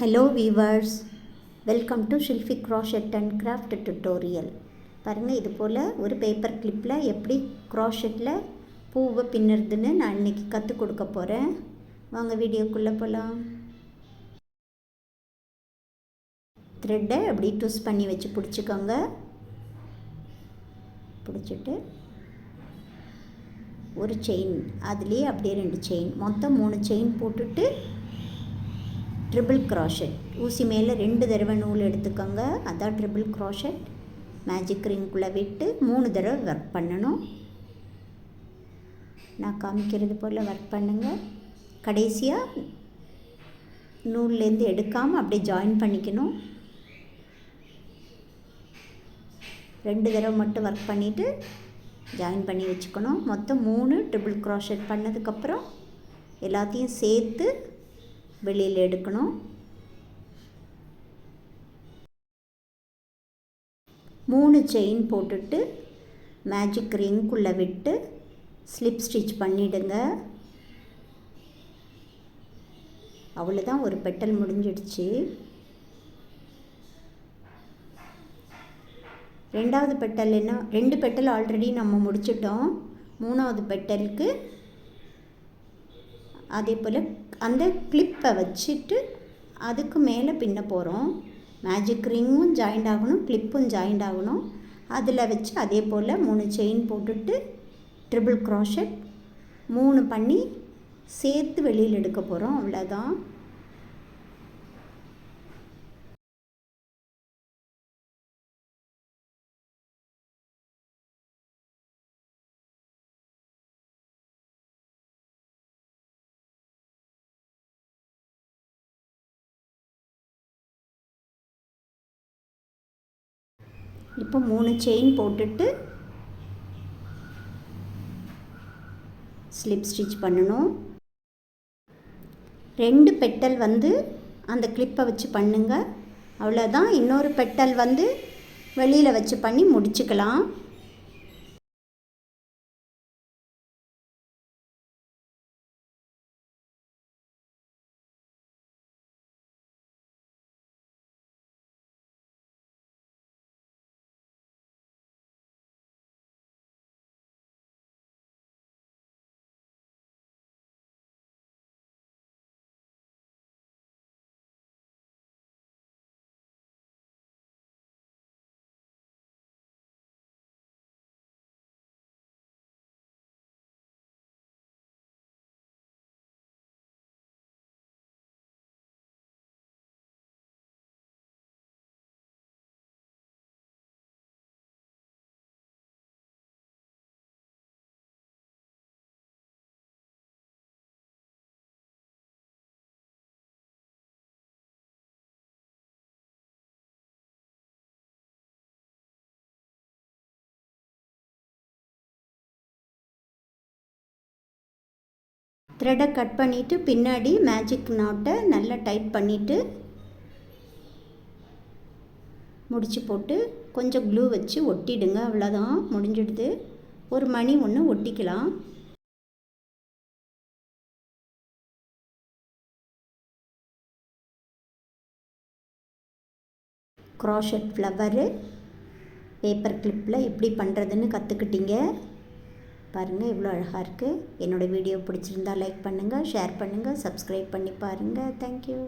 Hello viewers, welcome to Shilpi crochet and craft tutorial. பாருங்கள், இது போல் ஒரு பேப்பர் கிளிப்பில் எப்படி க்ராஷெட்டில் பூவை பின்னுறதுன்னு நான் இன்றைக்கி கற்றுக் கொடுக்க போகிறேன். வாங்க வீடியோக்குள்ளே போகலாம். த்ரெட்டை அப்படி ட்விஸ்ட் பண்ணி வச்சு பிடிச்சிக்கோங்க. பிடிச்சிட்டு ஒரு செயின், அதுலேயே அப்படியே 2 செயின், மொத்தம் 3 செயின் போட்டுட்டு ட்ரிபிள் க்ராஷெட் ஊசி மேலே 2 தடவை நூல் எடுத்துக்கோங்க. அதான் ட்ரிபிள் க்ராஷெட். மேஜிக் ரிங்குள்ளே விட்டு 3 தடவை ஒர்க் பண்ணணும். நான் காமிக்கிறது போல் ஒர்க் பண்ணுங்கள். கடைசியாக நூல்லேருந்து எடுக்காமல் அப்படியே ஜாயின் பண்ணிக்கணும். 2 தடவை மட்டும் ஒர்க் பண்ணிவிட்டு ஜாயின் பண்ணி வச்சுக்கணும். மொத்தம் 3 ட்ரிபிள் க்ராஷெட் பண்ணதுக்கப்புறம் எல்லாத்தையும் சேர்த்து வெளியில் எடுக்கணும். 3 செயின் போட்டுட்டு மேஜிக் ரிங்குள்ளே விட்டு ஸ்லிப் ஸ்டிச் பண்ணிவிடுங்க. அவ்வளோதான், ஒரு பெட்டல் முடிஞ்சிடுச்சு. 2வது பெட்டல் என்ன, 2 பெட்டல் ஆல்ரெடி நம்ம முடிச்சிட்டோம். 3வது பெட்டலுக்கு அதே போல் அந்த கிளிப்பை வச்சுட்டு அதுக்கு மேலே பின்ன போகிறோம். மேஜிக் ரிங்கும் ஜாயிண்ட் ஆகணும், கிளிப்பும் ஜாயிண்ட் ஆகணும். அதில் வச்சு அதே போல் 3 செயின் போட்டுட்டு ட்ரிபிள் க்ராஷெட் 3 பண்ணி சேர்த்து வெளியில் எடுக்க போகிறோம். அவ்வளோதான். இப்போ 3 செயின் போட்டுட்டு ஸ்லிப் ஸ்டிச் பண்ணணும். 2 பெட்டல் அந்த கிளிப்பை வச்சு பண்ணுங்க. அவ்வளோதான். இன்னொரு பெட்டல் வெளியில் வச்சு பண்ணி முடிச்சுக்கலாம். த்ரெட்டை கட் பண்ணிவிட்டு பின்னாடி மேஜிக் நாட்டை நல்லா டைட் பண்ணிவிட்டு முடிச்சு போட்டு கொஞ்சம் க்ளூ வச்சு ஒட்டிடுங்க. அவ்வளோதான், முடிஞ்சிடுது. ஒரு மணி ஒன்று ஒட்டிக்கலாம். க்ராஷெட் ஃப்ளவரு பேப்பர் கிளிப்பில் எப்படி பண்ணுறதுன்னு கற்றுக்கிட்டீங்க. பாருங்கள், இவ்வளோ அழகாக இருக்குது. என்னோடய வீடியோ பிடிச்சிருந்தா லைக் பண்ணுங்கள், ஷேர் பண்ணுங்கள், சப்ஸ்கிரைப் பண்ணி பாருங்கள். தேங்க்யூ.